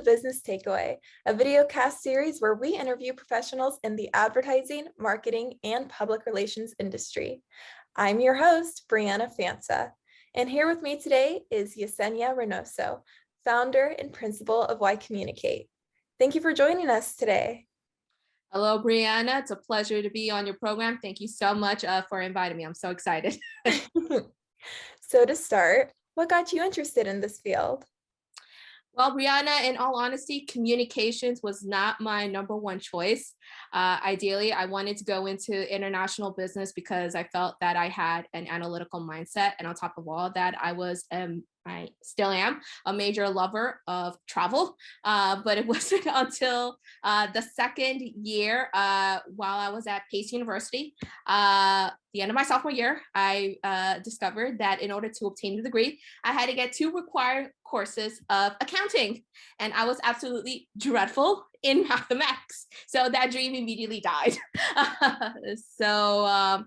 Business Takeaway, a videocast series where we interview professionals in the advertising, marketing, and public relations industry. I'm your host, Breanna Fanta, and here with me today is Yesenia Reinoso, founder and principal of Why Communicate. Thank you for joining us today. Hello, Breanna. It's a pleasure to be on your program. Thank you so much for inviting me. I'm so excited. So to start, what got you interested in this field? Well, Breanna, in all honesty, communications was not my number one choice. Ideally, I wanted to go into international business because I felt that I had an analytical mindset. And on top of all that, I still am a major lover of travel, but it wasn't until the second year while I was at Pace University, the end of my sophomore year, I discovered that in order to obtain the degree, I had to get 2 required courses of accounting, and I was absolutely dreadful in mathematics. So that dream immediately died. I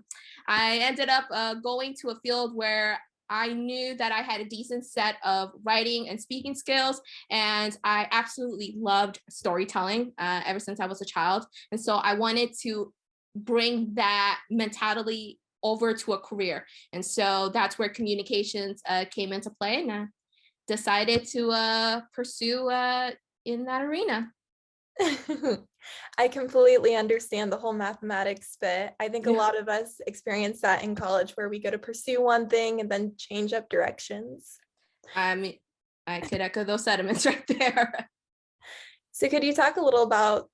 ended up going to a field where I knew that I had a decent set of writing and speaking skills, and I absolutely loved storytelling ever since I was a child. And so I wanted to bring that mentality over to a career. And so that's where communications came into play, and I decided to pursue in that arena. I completely understand the whole mathematics bit. I think a lot of us experience that in college where we go to pursue one thing and then change up directions. I mean, I could echo those sentiments right there. So could you talk a little about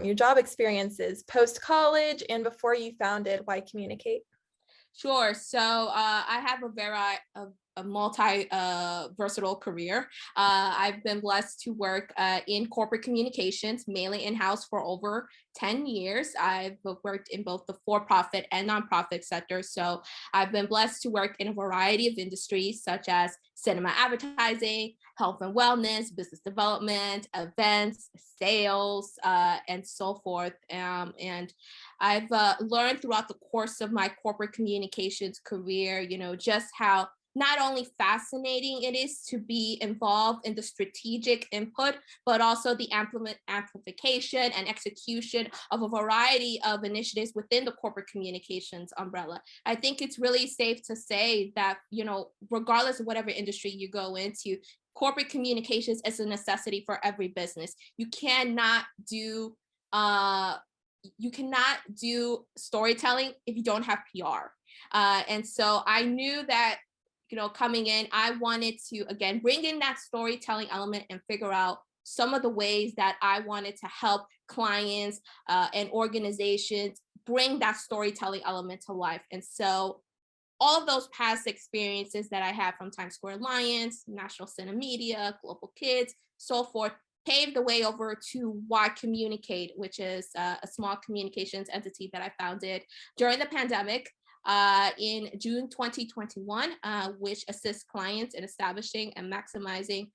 your job experiences post-college and before you founded Why Communicate? Sure. So I have a multi versatile career. I've been blessed to work in corporate communications, mainly in-house for over 10 years. I've worked in both the for-profit and nonprofit sector. So I've been blessed to work in a variety of industries such as cinema advertising, health and wellness, business development, events, sales, and so forth. And I've learned throughout the course of my corporate communications career, just how not only fascinating it is to be involved in the strategic input, but also the amplification and execution of a variety of initiatives within the corporate communications umbrella. I think it's really safe to say that, regardless of whatever industry you go into, corporate communications is a necessity for every business. You cannot do storytelling if you don't have PR. And so I knew that, coming in, I wanted to, again, bring in that storytelling element and figure out some of the ways that I wanted to help clients and organizations bring that storytelling element to life. And so all of those past experiences that I had from Times Square Alliance, National Cinema Media, Global Kids, so forth, paved the way over to Why Communicate, which is a small communications entity that I founded during the pandemic in June 2021, which assists clients in establishing and maximizing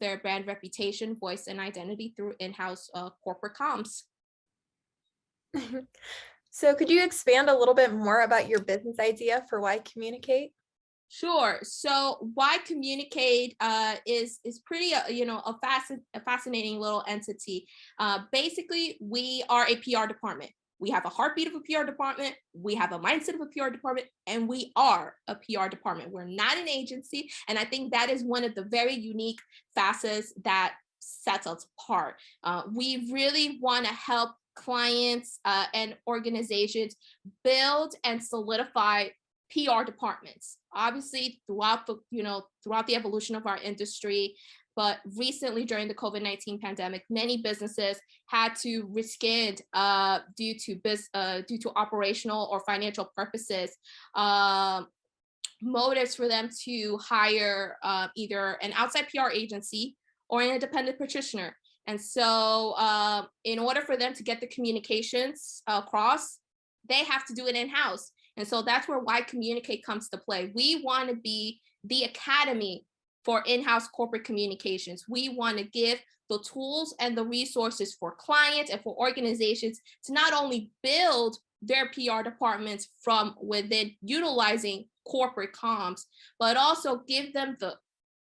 their brand reputation, voice, and identity through in-house corporate comms. So could you expand a little bit more about your business idea for Why Communicate? Sure. So Why Communicate is pretty, a fascinating little entity. Basically, we are a PR department. We have a heartbeat of a PR department. We have a mindset of a PR department, and we are a PR department. We're not an agency. And I think that is one of the very unique facets that sets us apart. We really want to help clients and organizations build and solidify PR departments. Obviously, throughout the evolution of our industry, but recently during the COVID-19 pandemic, many businesses had to rescind due to operational or financial purposes, motives for them to hire either an outside PR agency or an independent practitioner. And so in order for them to get the communications across, they have to do it in-house. And so that's where Why Communicate comes to play. We want to be the academy for in-house corporate communications. We want to give the tools and the resources for clients and for organizations to not only build their PR departments from within utilizing corporate comms, but also give them the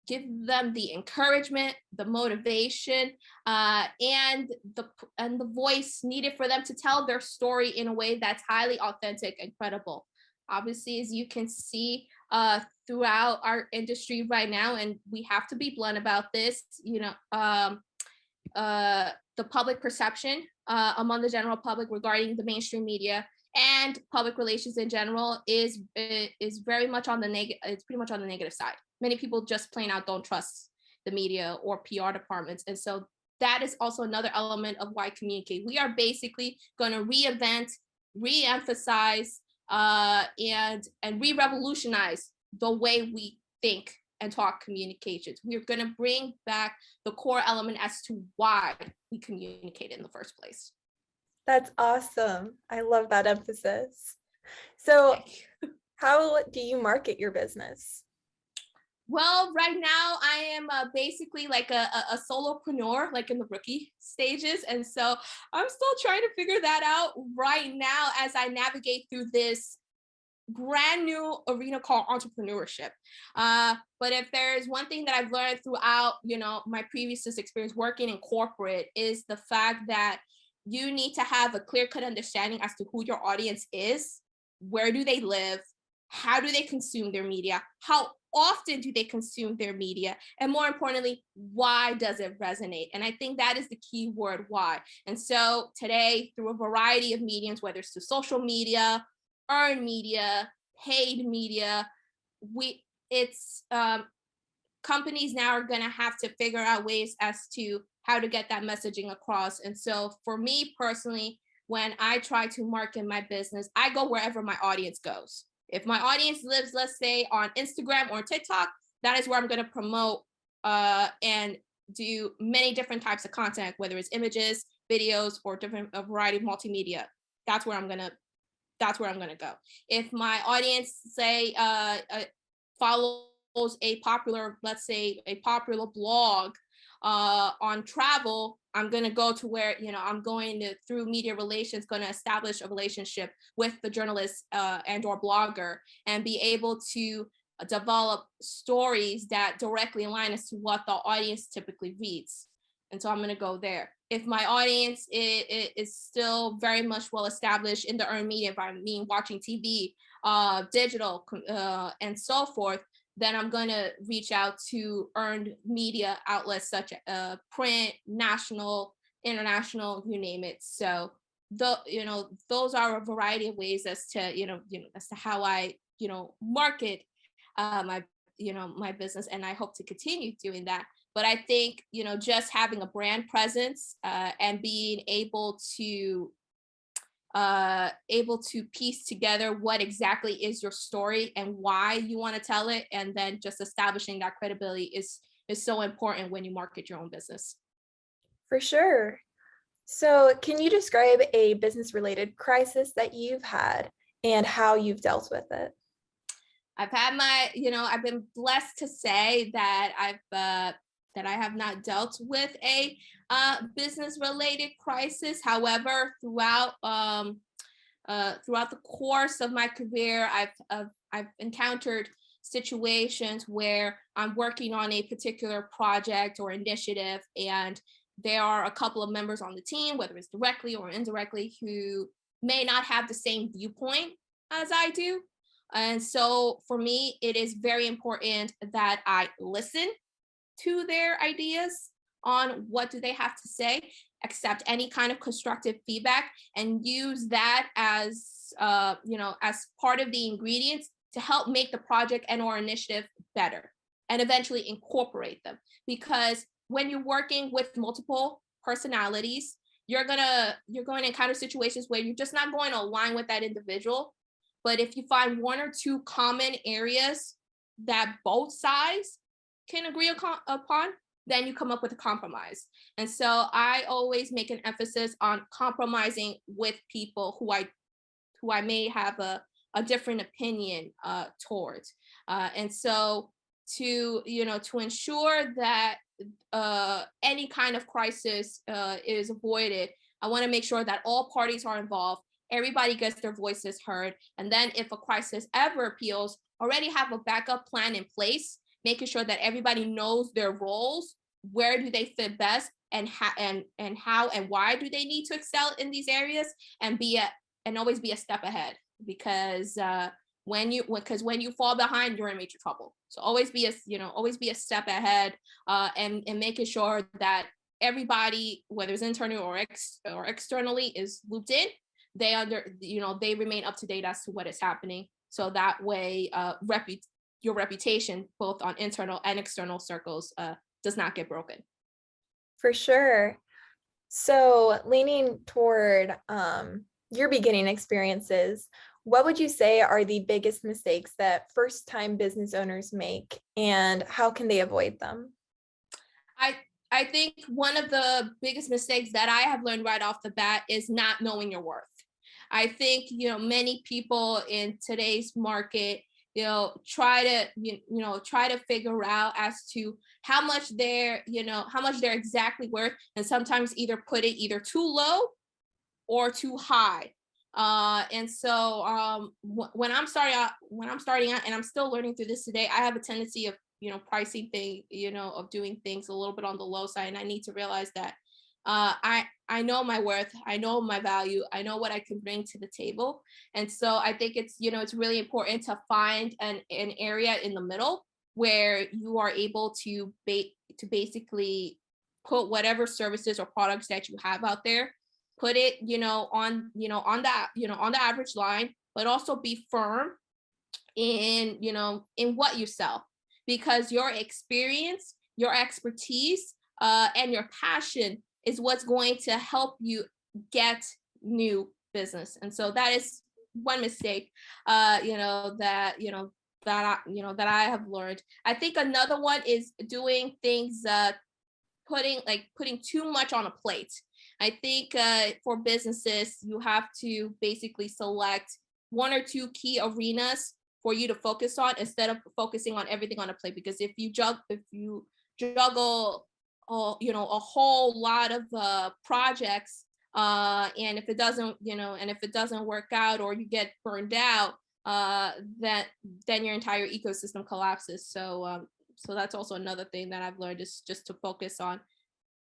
give them the encouragement, the motivation, and the voice needed for them to tell their story in a way that's highly authentic and credible. Obviously, as you can see throughout our industry right now, and we have to be blunt about this, the public perception among the general public regarding the mainstream media and public relations in general is very much on the negative. It's pretty much on the negative side. Many people just plain out don't trust the media or PR departments, and so that is also another element of why communicate. We are basically going to reinvent, re-emphasize, and re-revolutionize the way we think and talk communications. We're going to bring back the core element as to why we communicate in the first place. That's awesome. I love that emphasis. So how do you market your business? Well, right now I am basically like a solopreneur, like in the rookie stages. And so I'm still trying to figure that out right now as I navigate through this brand new arena called entrepreneurship. But if there's one thing that I've learned throughout, my previous experience working in corporate is the fact that you need to have a clear-cut understanding as to who your audience is, where do they live, how do they consume their media, how often do they consume their media, and more importantly, why does it resonate? And I think that is the key word, why. And so today, through a variety of mediums, whether it's through social media, earned media, paid media, companies now are going to have to figure out ways as to how to get that messaging across. And so for me personally, when I try to market my business, I go wherever my audience goes. If my audience lives, let's say, on Instagram or TikTok, that is where I'm going to promote and do many different types of content, whether it's images, videos, or a variety of multimedia. That's where I'm going to go. If my audience, say, follows a popular, let's say, a popular blog on travel, I'm going to go to where, I'm going to, through media relations, going to establish a relationship with the journalist and or blogger and be able to develop stories that directly align as to what the audience typically reads. And so I'm going to go there. If my audience is still very much well established in the earned media environment, meaning watching TV, digital, and so forth, then I'm going to reach out to earned media outlets such as print, national, international, you name it. So those are a variety of ways as to as to how I market my business, and I hope to continue doing that. But I think just having a brand presence and being able to piece together what exactly is your story and why you want to tell it, and then just establishing that credibility is so important when you market your own business. For sure. So can you describe a business-related crisis that you've had and how you've dealt with it? I've had I've been blessed to say that I have not dealt with a business-related crisis. However, throughout the course of my career, I've encountered situations where I'm working on a particular project or initiative, and there are a couple of members on the team, whether it's directly or indirectly, who may not have the same viewpoint as I do. And so for me, it is very important that I listen to their ideas on what do they have to say, accept any kind of constructive feedback, and use that as as part of the ingredients to help make the project and or initiative better, and eventually incorporate them. Because when you're working with multiple personalities, you're going to encounter situations where you're just not going to align with that individual. But if you find one or two common areas that both sides can agree upon, then you come up with a compromise. And so I always make an emphasis on compromising with people who I may have a different opinion towards. And so to ensure that any kind of crisis is avoided, I want to make sure that all parties are involved. Everybody gets their voices heard. And then if a crisis ever appeals, already have a backup plan in place making sure that everybody knows their roles, where do they fit best, and how and why do they need to excel in these areas, and always be a step ahead, because when you fall behind, you're in major trouble. So always be a step ahead, and making sure that everybody, whether it's internally or externally, is looped in. They remain up to date as to what is happening. So that way, your reputation, both on internal and external circles, does not get broken. For sure. So leaning toward your beginning experiences, what would you say are the biggest mistakes that first-time business owners make, and how can they avoid them? I think one of the biggest mistakes that I have learned right off the bat is not knowing your worth. I think, many people in today's market, try to figure out as to how much they're exactly worth, and sometimes either put it either too low or too high. And so when I'm starting out, and I'm still learning through this today, I have a tendency of pricing of doing things a little bit on the low side, and I need to realize that I know my worth, I know my value, I know what I can bring to the table. And so I think it's really important to find an area in the middle where you are able to basically put whatever services or products that you have out there, put it on the average line, but also be firm in what you sell, because your experience, your expertise, and your passion is what's going to help you get new business. And so that is one mistake that I have learned. I think another one is doing things, putting too much on a plate. I think for businesses, you have to basically select one or two key arenas for you to focus on, instead of focusing on everything on a plate. Because if you juggle a whole lot of projects, and if it doesn't work out, or you get burned out, then your entire ecosystem collapses. So that's also another thing that I've learned, is just to focus on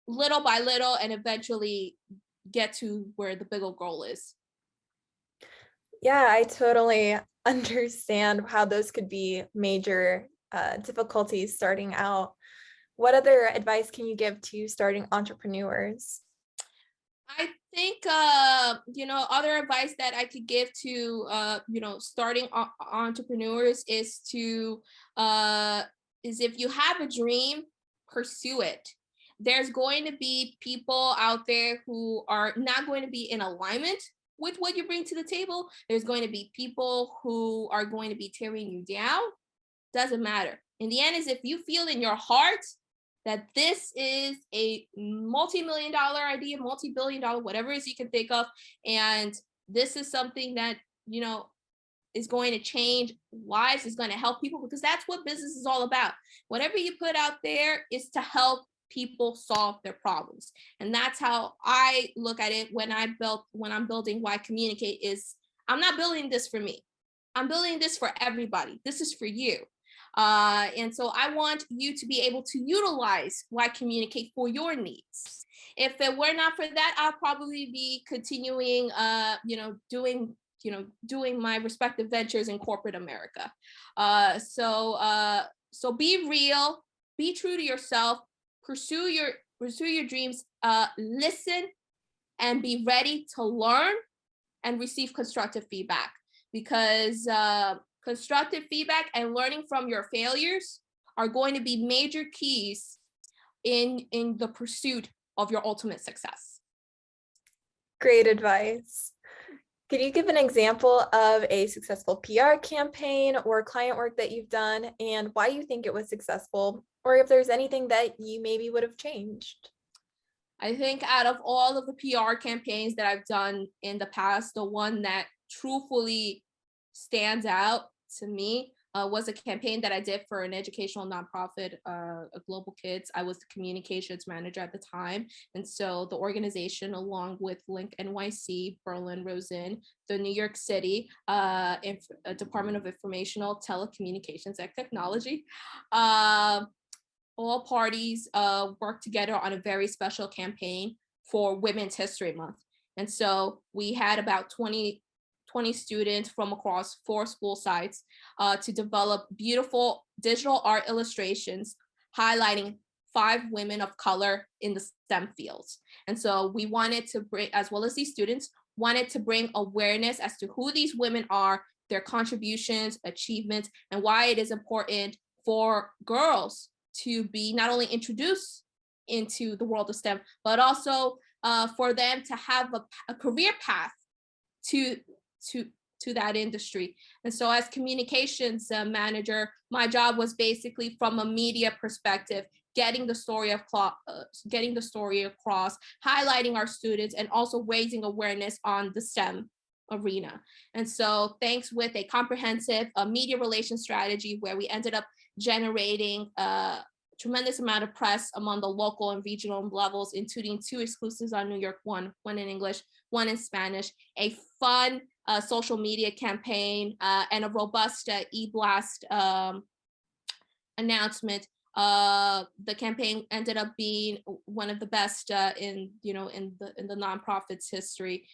little by little, and eventually get to where the bigger goal is. Yeah, I totally understand how those could be major difficulties starting out. What other advice can you give to starting entrepreneurs? I think other advice that I could give to starting entrepreneurs is if you have a dream, pursue it. There's going to be people out there who are not going to be in alignment with what you bring to the table. There's going to be people who are going to be tearing you down. Doesn't matter. In the end, is if you feel in your heart that this is a multi-million-dollar idea, multi-billion-dollar, whatever it is you can think of, and this is something that is going to change lives, is going to help people, because that's what business is all about. Whatever you put out there is to help people solve their problems. And that's how I look at it when I'm building Why Communicate. Is I'm not building this for me. I'm building this for everybody. This is for you. And so I want you to be able to utilize Why Communicate for your needs. If it were not for that, I'll probably be continuing, doing my respective ventures in corporate America. So be real, be true to yourself, pursue your dreams, listen, and be ready to learn and receive constructive feedback, because constructive feedback and learning from your failures are going to be major keys in the pursuit of your ultimate success. Great advice. Could you give an example of a successful PR campaign or client work that you've done, and why you think it was successful, or if there's anything that you maybe would have changed? I think out of all of the PR campaigns that I've done in the past, the one that truthfully stands out to me was a campaign that I did for an educational nonprofit, Global Kids. I was the communications manager at the time. And so the organization, along with Link NYC, Berlin Rosen, the New York City Department of Informational Telecommunications and Technology, all parties worked together on a very special campaign for Women's History Month. And so we had about 20 students from across 4 school sites to develop beautiful digital art illustrations highlighting 5 women of color in the STEM fields. And so we wanted to bring, as well as these students, wanted to bring awareness as to who these women are, their contributions, achievements, and why it is important for girls to be not only introduced into the world of STEM, but also for them to have a career path to that industry. And so as communications manager, my job was basically from a media perspective, getting the story across, highlighting our students, and also raising awareness on the STEM arena. And so thanks with a comprehensive media relations strategy where we ended up generating tremendous amount of press among the local and regional levels, including 2 exclusives on New York One in English, one in Spanish, a fun social media campaign, and a robust e-blast announcement. The campaign ended up being one of the best in the nonprofit's history.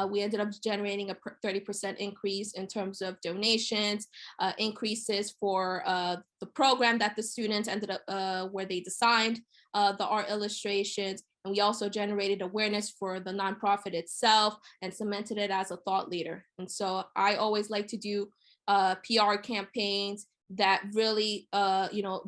We ended up generating a 30% increase in terms of donations, increases for the program that the students ended up where they designed the art illustrations. And we also generated awareness for the nonprofit itself and cemented it as a thought leader. And so I always like to do PR campaigns that really,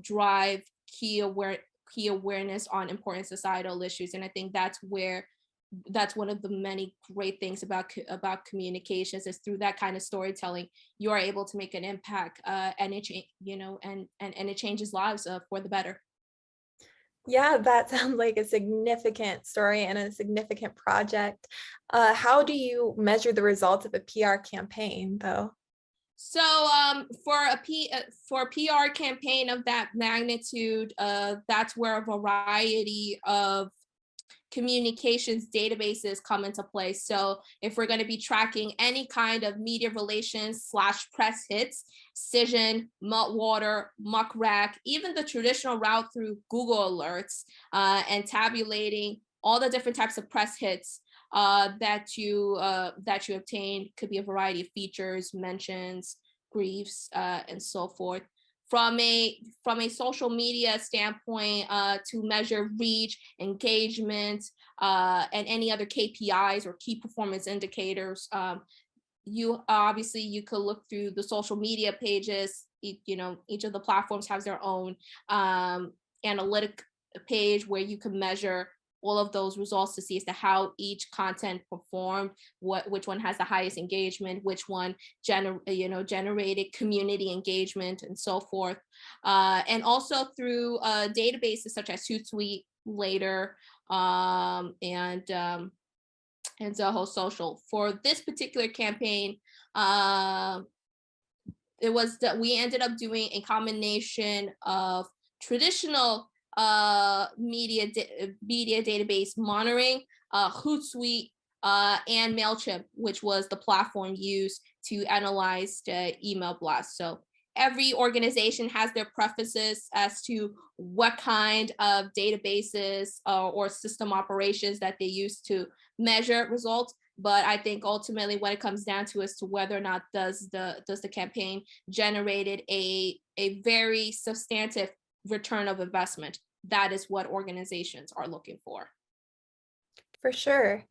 drive key awareness on important societal issues. And I think that's one of the many great things about communications is through that kind of storytelling, you are able to make an impact, and it changes lives for the better. Yeah, that sounds like a significant story and a significant project. How do you measure the results of a PR campaign, though? So for a PR campaign of that magnitude, that's where a variety of communications databases come into play. So if we're going to be tracking any kind of media relations / press hits, Cision, Meltwater, Muckrack, even the traditional route through Google Alerts, and tabulating all the different types of press hits that you obtain, could be a variety of features, mentions, briefs, and so forth. From a social media standpoint, to measure reach, engagement, and any other KPIs or key performance indicators, you could look through the social media pages. Each of the platforms has their own analytic page where you can measure all of those results to see as to how each content performed, which one has the highest engagement, which one generated community engagement, and so forth. And also through databases such as Hootsuite, Later, and Zoho Social. For this particular campaign, it was that we ended up doing a combination of traditional media database monitoring, Hootsuite, and MailChimp, which was the platform used to analyze the email blast. So every organization has their preferences as to what kind of databases or system operations that they use to measure results. But I think ultimately what it comes down to is to whether or not does the campaign generated a very substantive return of investment. That is what organizations are looking for. For sure.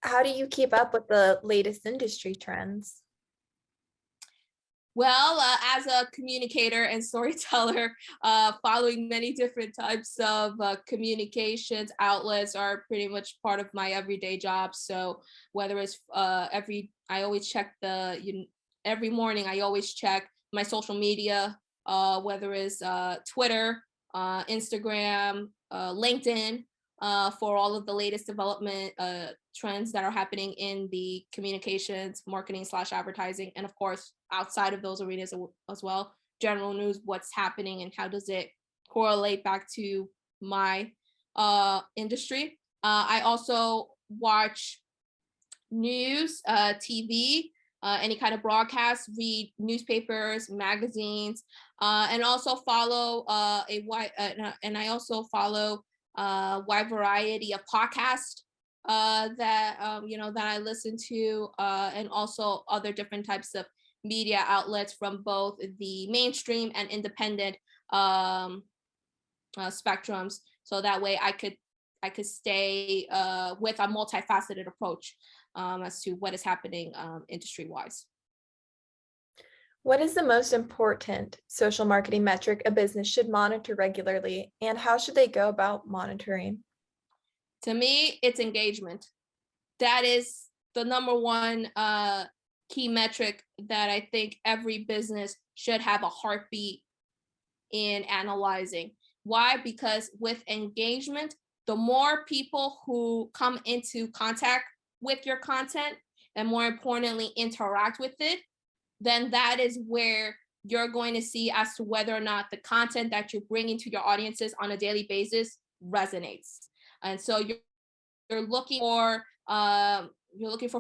How do you keep up with the latest industry trends? Well, as a communicator and storyteller, following many different types of communications outlets are pretty much part of my everyday job. So whether it's I always check every morning, I always check my social media, whether it's Twitter, Instagram, LinkedIn, for all of the latest development trends that are happening in the communications, marketing / advertising, and of course, outside of those arenas as well, general news, what's happening, and how does it correlate back to my industry. I also watch news, TV, any kind of broadcast, read newspapers, magazines, and also follow and I also follow a wide variety of podcasts that that I listen to, and also other different types of media outlets from both the mainstream and independent spectrums. So that way I could stay with a multifaceted approach as to what is happening industry-wise. What is the most important social marketing metric a business should monitor regularly, and how should they go about monitoring? To me, it's engagement. That is the number one key metric that I think every business should have a heartbeat in analyzing. Why? Because with engagement, the more people who come into contact with your content, and more importantly, interact with it, then that is where you're going to see as to whether or not the content that you're bringing to your audiences on a daily basis resonates. And so you're looking for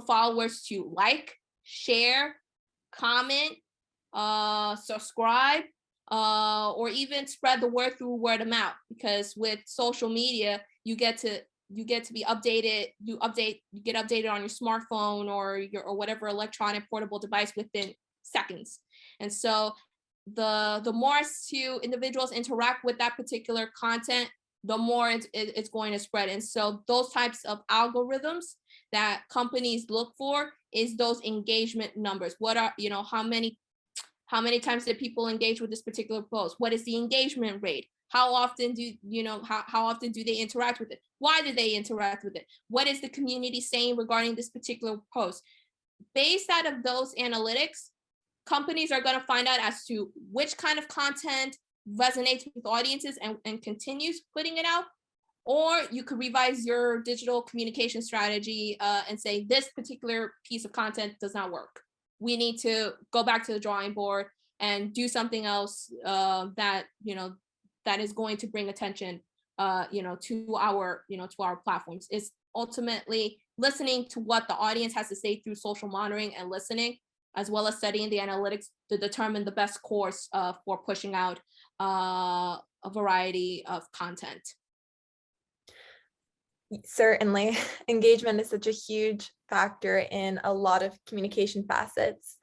followers to like, share, comment, subscribe, or even spread the word through word of mouth. Because with social media, you get to be updated. You get updated on your smartphone or whatever electronic portable device within seconds. And so the more individuals interact with that particular content, the more it's going to spread. And so those types of algorithms that companies look for is those engagement numbers. What are, how many times did people engage with this particular post? What is the engagement rate? How often do how often do they interact with it? Why do they interact with it? What is the community saying regarding this particular post? Based out of those analytics, companies are going to find out as to which kind of content resonates with audiences and continues putting it out. Or you could revise your digital communication strategy and say this particular piece of content does not work. We need to go back to the drawing board and do something else that is going to bring attention to our platforms. Is ultimately listening to what the audience has to say through social monitoring and listening, as well as studying the analytics to determine the best course for pushing out a variety of content. Certainly, engagement is such a huge factor in a lot of communication facets.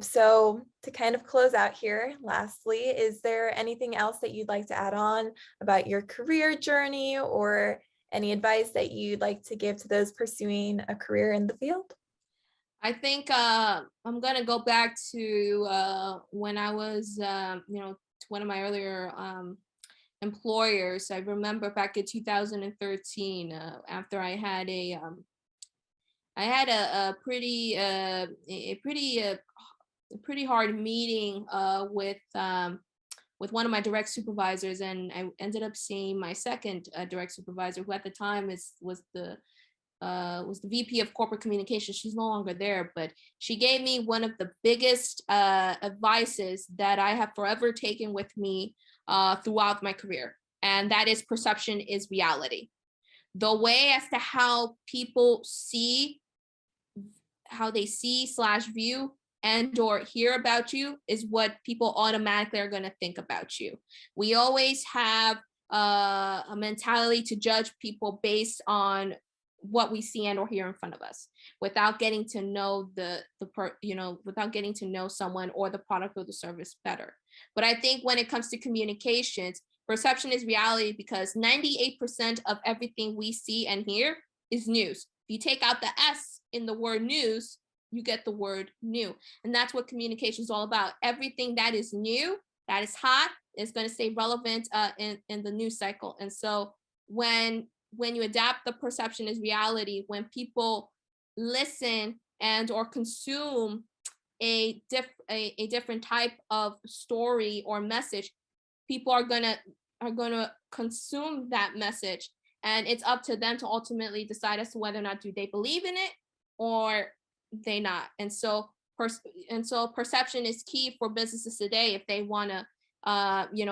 So to kind of close out here, lastly, is there anything else that you'd like to add on about your career journey or any advice that you'd like to give to those pursuing a career in the field? I think I'm going to go back to when I was, one of my earlier employers. I remember back in 2013, after I had a pretty hard meeting with one of my direct supervisors, and I ended up seeing my second direct supervisor, who at the time was the VP of corporate communications. She's no longer there, but she gave me one of the biggest advices that I have forever taken with me throughout my career. And that is perception is reality. The way as to how people see, how they see/view and or hear about you is what people automatically are going to think about you. We always have a mentality to judge people based on what we see and or hear in front of us, without getting to know without getting to know someone or the product or the service better. But I think when it comes to communications, perception is reality, because 98% of everything we see and hear is news. If you take out the S in the word news, you get the word new. And that's what communication is all about. Everything that is new, that is hot, is going to stay relevant in the news cycle. And so when you adapt the perception is reality, when people listen and or consume a different type of story or message, people are gonna consume that message, and it's up to them to ultimately decide as to whether or not do they believe in it or they not. And so perception is key for businesses today if they want to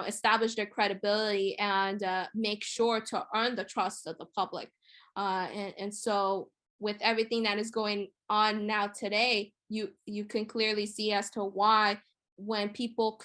establish their credibility and make sure to earn the trust of the public. And so with everything that is going on now today, you can clearly see as to why when people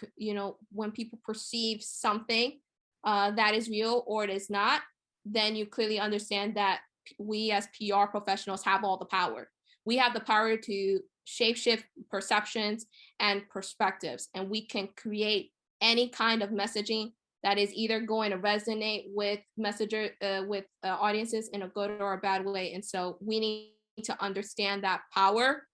perceive something that is real or it is not, then you clearly understand that we as PR professionals have all the power. We have the power to shapeshift perceptions and perspectives, and we can create any kind of messaging that is either going to resonate with audiences in a good or a bad way. And so we need to understand that power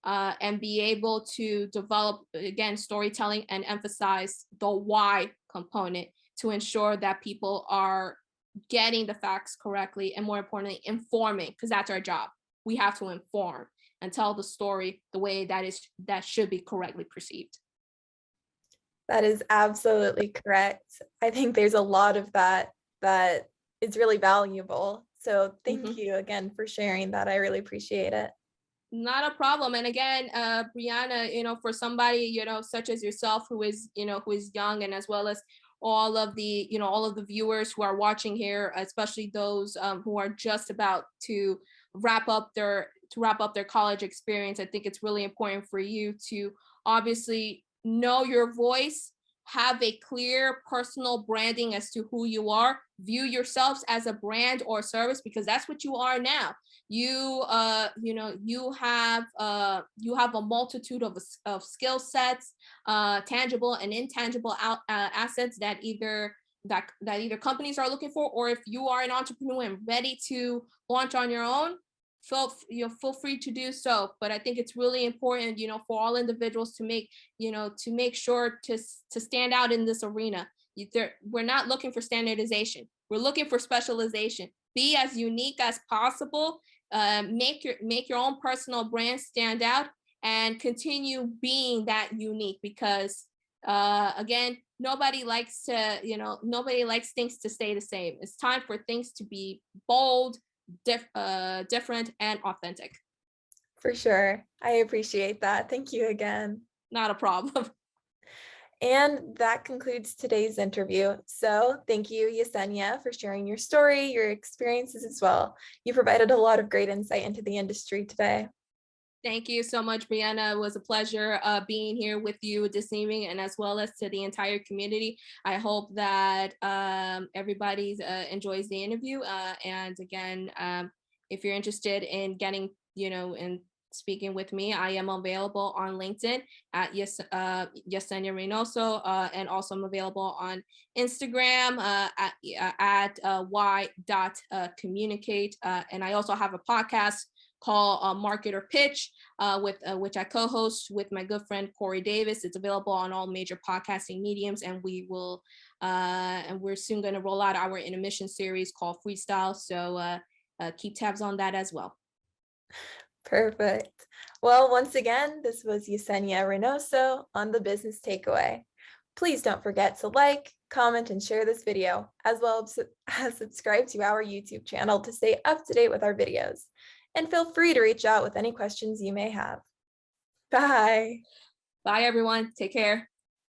and be able to develop, again, storytelling and emphasize the why component to ensure that people are getting the facts correctly, and more importantly, informing, because that's our job. We have to inform and tell the story the way that should be correctly perceived. That is absolutely correct. I think there's a lot of that is really valuable. So thank you again for sharing that. I really appreciate it. Not a problem. And again, Breanna, for somebody, such as yourself, who is young, and as well as all of the viewers who are watching here, especially those who are just about to wrap up their college experience, I think it's really important for you to obviously know your voice, have a clear personal branding as to who you are, view yourselves as a brand or service, because that's what you are now. You have a multitude of skill sets, tangible and intangible assets that either companies are looking for, or if you are an entrepreneur and ready to launch on your own, feel free to do so. But I think it's really important, for all individuals to make sure to stand out in this arena. We're not looking for standardization. We're looking for specialization. Be as unique as possible. Make your own personal brand stand out, and continue being that unique, because again, nobody likes things to stay the same. It's time for things to be bold, different, and authentic. For sure. I appreciate that. Thank you again. Not a problem. And that concludes today's interview. So thank you, Yesenia, for sharing your story, your experiences as well. You provided a lot of great insight into the industry today. Thank you so much, Breanna. It was a pleasure being here with you this evening, and as well as to the entire community. I hope that everybody enjoys the interview. And again, if you're interested in getting, in speaking with me, I am available on LinkedIn at Yesenia Reinoso, and also I'm available on Instagram at y.communicate. And I also have a podcast called Market or Pitch, with which I co-host with my good friend Corey Davis. It's available on all major podcasting mediums, and we're soon going to roll out our intermission series called Freestyle. So keep tabs on that as well. Perfect. Well, once again, this was Yesenia Reinoso on The Business Takeaway. Please don't forget to like, comment, and share this video, as well as subscribe to our YouTube channel to stay up to date with our videos. And feel free to reach out with any questions you may have. Bye. Bye, everyone. Take care.